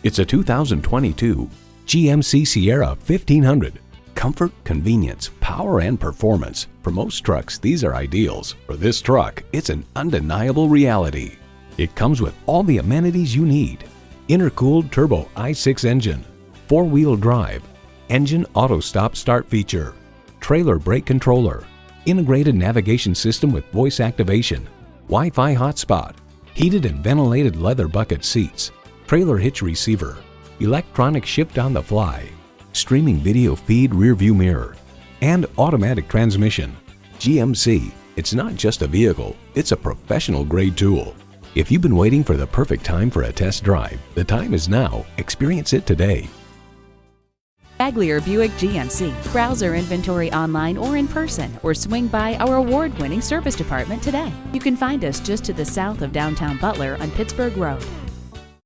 It's a 2022 GMC Sierra 1500. Comfort, convenience, power, and performance. For most trucks, these are ideals. For this truck, it's an undeniable reality. It comes with all the amenities you need. Intercooled turbo i6 engine, 4-wheel drive, engine auto stop start feature, trailer brake controller, integrated navigation system with voice activation, Wi-Fi hotspot, heated and ventilated leather bucket seats, trailer hitch receiver, electronic shift on the fly, streaming video feed rear view mirror, and automatic transmission. GMC, it's not just a vehicle, it's a professional grade tool. If you've been waiting for the perfect time for a test drive, the time is now. Experience it today. Baglier Buick GMC. Browse our inventory online or in person, or swing by our award-winning service department today. You can find us just to the south of downtown Butler on Pittsburgh Road.